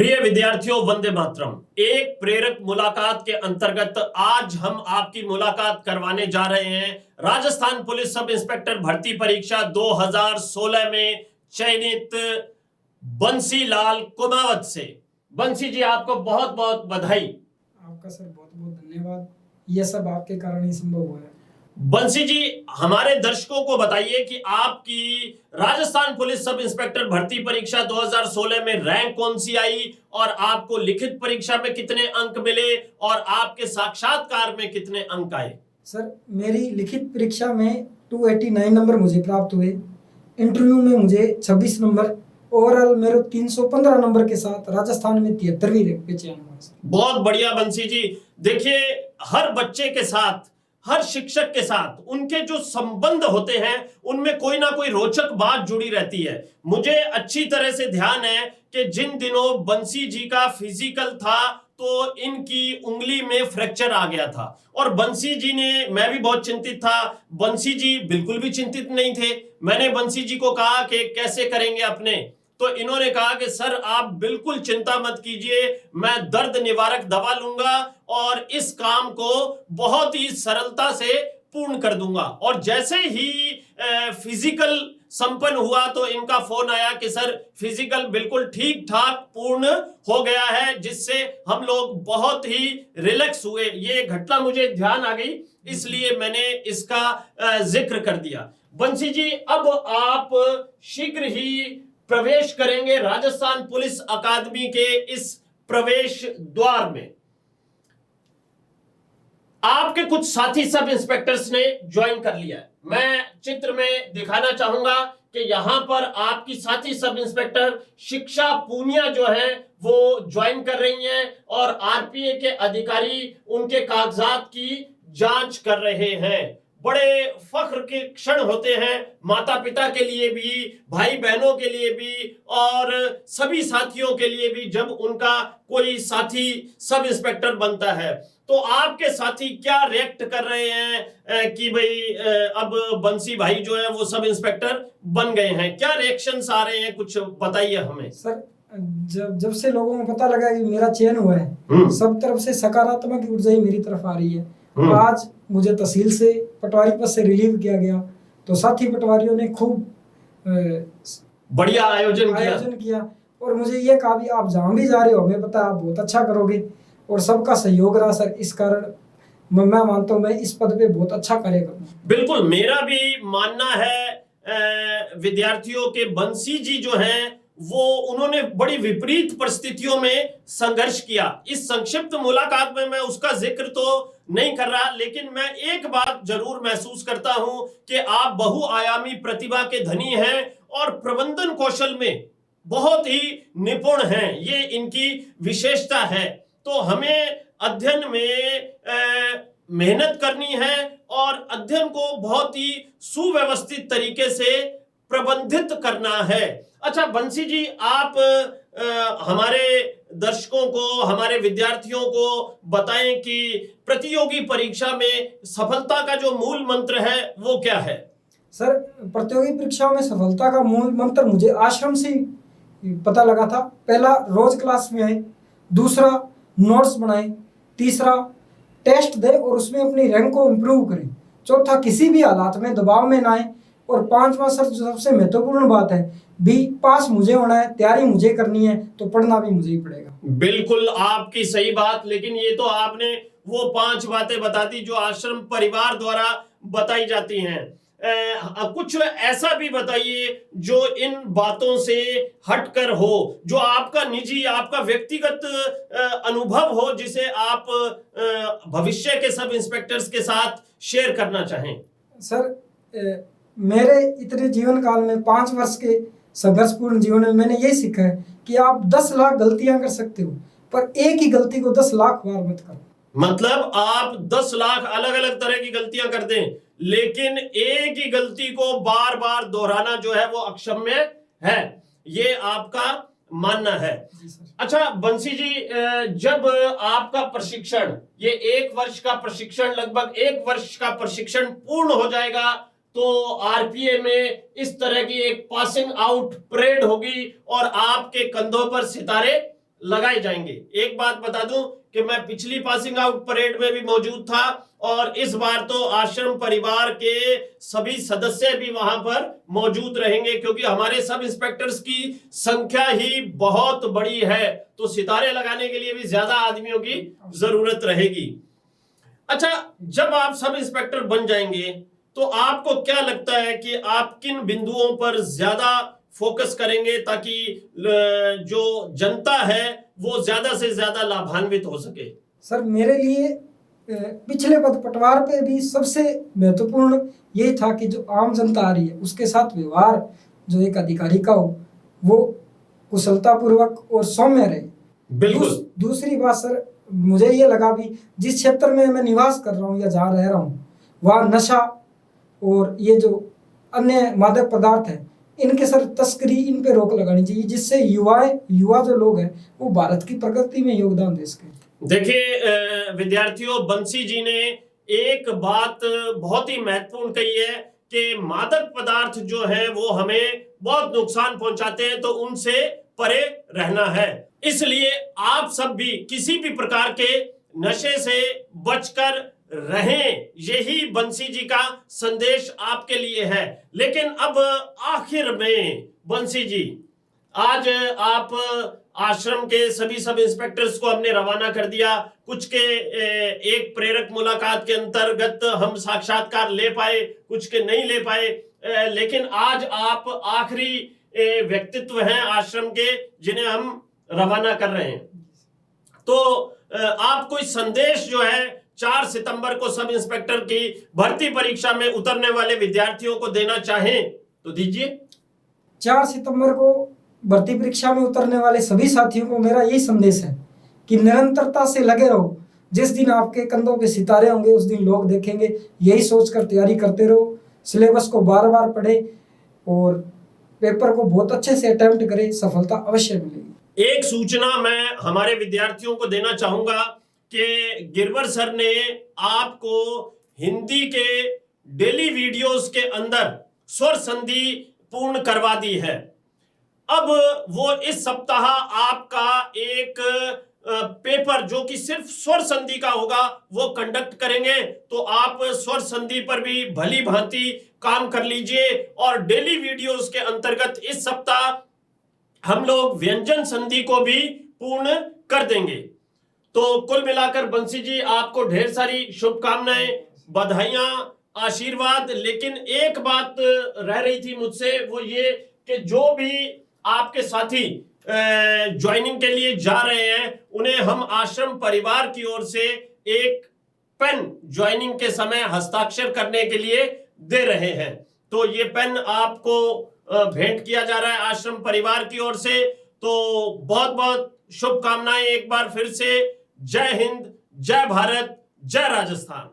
प्रिय विद्यार्थियों, वंदे मातरम। एक प्रेरक मुलाकात के अंतर्गत आज हम आपकी मुलाकात करवाने जा रहे हैं राजस्थान पुलिस सब इंस्पेक्टर भर्ती परीक्षा 2016 में चयनित बंसी लाल कुमावत से। बंसी जी, आपको बहुत बहुत बधाई। आपका सर बहुत बहुत धन्यवाद। यह सब आपके कारण ही संभव हुआ है। बंसी जी, हमारे दर्शकों को बताइए कि आपकी राजस्थान पुलिस सब इंस्पेक्टर भर्ती परीक्षा 2016 में रैंक कौन सी आई और आपको लिखित परीक्षा में कितने अंक मिले और आपके साक्षात्कार में कितने अंक आए? सर, मेरी लिखित परीक्षा में 289 नंबर मुझे प्राप्त हुए। इंटरव्यू में मुझे 26 नंबर, ओवरऑल मेरे 315 नंबर के साथ राजस्थान में 73वीं रैंक पे चयन हुआ। बहुत बढ़िया बंसी जी। देखिए, हर बच्चे के साथ, हर शिक्षक के साथ उनके जो संबंध होते हैं उनमें कोई ना कोई रोचक बात जुड़ी रहती है। मुझे अच्छी तरह से ध्यान है कि जिन दिनों बंसी जी का फिजिकल था तो इनकी उंगली में फ्रैक्चर आ गया था और बंसी जी ने, मैं भी बहुत चिंतित था, बंसी जी बिल्कुल भी चिंतित नहीं थे। मैंने बंसी जी को कहा कि कैसे करेंगे अपने, तो इन्होंने कहा कि सर आप बिल्कुल चिंता मत कीजिए, मैं दर्द निवारक दवा लूंगा और इस काम को बहुत ही सरलता से पूर्ण कर दूंगा। और जैसे ही फिजिकल संपन्न हुआ तो इनका फोन आया कि सर फिजिकल बिल्कुल ठीक ठाक पूर्ण हो गया है, जिससे हम लोग बहुत ही रिलैक्स हुए। ये घटना मुझे ध्यान आ गई, इसलिए मैंने इसका जिक्र कर दिया। बंसी जी, अब आप शीघ्र ही प्रवेश करेंगे राजस्थान पुलिस अकादमी के इस प्रवेश द्वार में। आपके कुछ साथी सब इंस्पेक्टर्स ने ज्वाइन कर लिया है। मैं चित्र में दिखाना चाहूंगा कि यहां पर आपकी साथी सब इंस्पेक्टर शिक्षा पूनिया जो है वो ज्वाइन कर रही हैं और आरपीए के अधिकारी उनके कागजात की जांच कर रहे हैं। बड़े फख्र के क्षण होते हैं माता पिता के लिए भी, भाई बहनों के लिए भी और सभी साथियों के लिए भी, जब उनका कोई साथी सब इंस्पेक्टर बनता है। तो आपके साथी क्या रिएक्ट कर रहे हैं कि भाई अब बंसी भाई जो है वो सब इंस्पेक्टर बन गए हैं? क्या रिएक्शंस आ रहे हैं, कुछ बताइए हमें। सर, जब से लोगों को पता लगा कि मेरा चयन हुआ है, सब तरफ से सकारात्मक ऊर्जा ही मेरी तरफ आ रही है। आज मुझे तहसील से पटवारी पद से रिलीव किया गया, तो साथी पटवारियों ने खूब बढ़िया आयोजन किया और मुझे ये कहा भी आप जहां भी जा रहे हो हमें पता है आप बहुत अच्छा करोगे, और सबका सहयोग रहा सर। इस कारण मैं मानता हूं मैं इस पद पे बहुत अच्छा कार्य करूंगा। बिल्कुल, मेरा भी मानना है विद्यार्थियों के बंसी जी जो हैं वो उन्होंने बड़ी विपरीत परिस्थितियों में संघर्ष किया। इस संक्षिप्त मुलाकात में मैं उसका जिक्र तो नहीं कर रहा, लेकिन मैं एक बात जरूर महसूस करता हूं कि आप बहुआयामी प्रतिभा के धनी हैं और प्रबंधन कौशल में बहुत ही निपुण हैं। ये इनकी विशेषता है। तो हमें अध्ययन में मेहनत करनी है और अध्ययन को बहुत ही सुव्यवस्थित तरीके से प्रबंधित करना है। अच्छा बंसी जी, आप हमारे दर्शकों को, हमारे विद्यार्थियों को बताएं कि प्रतियोगी परीक्षा में सफलता का जो मूल मंत्र है वो क्या है? सर, प्रतियोगी परीक्षाओं में सफलता का मूल मंत्र मुझे आश्रम से पता लगा था। पहला, रोज क्लास में आए। दूसरा, नोट्स बनाए। तीसरा, टेस्ट दे और उसमें अपनी रैंक को इम्प्रूव करें। चौथा, किसी भी हालात में दबाव में ना आए। और पांचवा सर, जो सबसे महत्वपूर्ण बात है, भी पास मुझे होना है, तैयारी मुझे करनी है, तो पढ़ना भी मुझे ही पड़ेगा। बिल्कुल आपकी सही बात, लेकिन ये तो आपने वो 5 बातें बता दी जो आश्रम परिवार द्वारा बताई जाती हैं। कुछ ऐसा भी बताइए जो इन बातों से हटकर हो, जो आपका निजी, आपका व्यक्तिगत अनुभव हो, जिसे आप भविष्य के सब इंस्पेक्टर्स के साथ शेयर करना चाहें। सर, मेरे इतने जीवन काल में 5 वर्ष के संघर्षपूर्ण जीवन में मैंने यही सीखा है कि आप 10 लाख गलतियां कर सकते हो, पर एक ही गलती को 10 लाख बार मत करो। मतलब आप 10 लाख अलग अलग तरह की गलतियां कर दें, लेकिन एक ही गलती को बार बार दोहराना जो है वो अक्षम्य है, ये आपका मानना है। अच्छा बंसी जी, जब आपका प्रशिक्षण, ये 1 वर्ष का प्रशिक्षण, लगभग 1 वर्ष का प्रशिक्षण पूर्ण हो जाएगा तो आरपीए में इस तरह की एक पासिंग आउट परेड होगी और आपके कंधों पर सितारे लगाए जाएंगे। एक बात बता दूं कि मैं पिछली पासिंग आउट परेड में भी मौजूद था और इस बार तो आश्रम परिवार के सभी सदस्य भी वहां पर मौजूद रहेंगे, क्योंकि हमारे सब इंस्पेक्टर्स की संख्या ही बहुत बड़ी है, तो सितारे लगाने के लिए भी ज्यादा आदमियों की जरूरत रहेगी। अच्छा, जब आप सब इंस्पेक्टर बन जाएंगे तो आपको क्या लगता है कि आप किन बिंदुओं पर ज्यादा फोकस करेंगे ताकि जो जनता है वो ज्यादा से ज्यादा लाभान्वित हो सके? सर, मेरे लिए पिछले पद पटवार पे भी सबसे महत्वपूर्ण यही था कि जो आम जनता आ रही है उसके साथ व्यवहार जो एक अधिकारी का हो वो कुशलतापूर्वक और सौम्य रहे। बिल्कुल। दूसरी बात सर, मुझे ये लगा भी जिस क्षेत्र में मैं निवास कर रहा हूँ या जहाँ रह रहा हूँ वहाँ नशा और ये जो अन्य मादक पदार्थ है इनके सर तस्करी, इन पे रोक लगानी चाहिए, जिससे युवा जो लोग हैं वो भारत की प्रगति में योगदान दे सके। देखिए विद्यार्थियों, बंसी जी ने एक बात बहुत ही महत्वपूर्ण कही है कि मादक पदार्थ जो है वो हमें बहुत नुकसान पहुंचाते हैं, तो उनसे परे रहना है। इसलिए आप सब भी किसी भी प्रकार के नशे से बचकर रहें, यही बंसी जी का संदेश आपके लिए है। लेकिन अब आखिर में बंसी जी, आज आप आश्रम के सभी सब इंस्पेक्टर्स को हमने रवाना कर दिया। कुछ के एक प्रेरक मुलाकात के अंतर्गत हम साक्षात्कार ले पाए, कुछ के नहीं ले पाए, लेकिन आज आप आखिरी व्यक्तित्व हैं आश्रम के जिन्हें हम रवाना कर रहे हैं। तो आप कोई संदेश जो है 4 सितंबर को सब इंस्पेक्टर की भर्ती परीक्षा में उतरने वाले विद्यार्थियों को देना चाहें तो दीजिए। 4 सितंबर को भर्ती परीक्षा में उतरने वाले सभी साथियों को मेरा यही संदेश है कि निरंतरता से लगे रहो। जिस दिन आपके कंधों पे सितारे होंगे उस दिन लोग देखेंगे। यही सोचकर तैयारी करते रहो, सिलेबस को बार बार पढ़े और पेपर को बहुत अच्छे से अटेम्प्ट करें, सफलता अवश्य मिलेगी। एक सूचना मैं हमारे विद्यार्थियों को देना चाहूंगा कि गिरवर सर ने आपको हिंदी के डेली वीडियोस के अंदर स्वर संधि पूर्ण करवा दी है। अब वो इस सप्ताह आपका एक पेपर जो कि सिर्फ स्वर संधि का होगा वो कंडक्ट करेंगे, तो आप स्वर संधि पर भी भली भांति काम कर लीजिए। और डेली वीडियोस के अंतर्गत इस सप्ताह हम लोग व्यंजन संधि को भी पूर्ण कर देंगे। तो कुल मिलाकर बंसी जी, आपको ढेर सारी शुभकामनाएं, बधाइयां, आशीर्वाद। लेकिन एक बात रह रही थी मुझसे, वो ये कि जो भी आपके साथी ज्वाइनिंग के लिए जा रहे हैं उन्हें हम आश्रम परिवार की ओर से एक पेन ज्वाइनिंग के समय हस्ताक्षर करने के लिए दे रहे हैं। तो ये पेन आपको भेंट किया जा रहा है आश्रम परिवार की ओर से। तो बहुत बहुत शुभकामनाएं एक बार फिर से। जय हिंद, जय भारत, जय राजस्थान।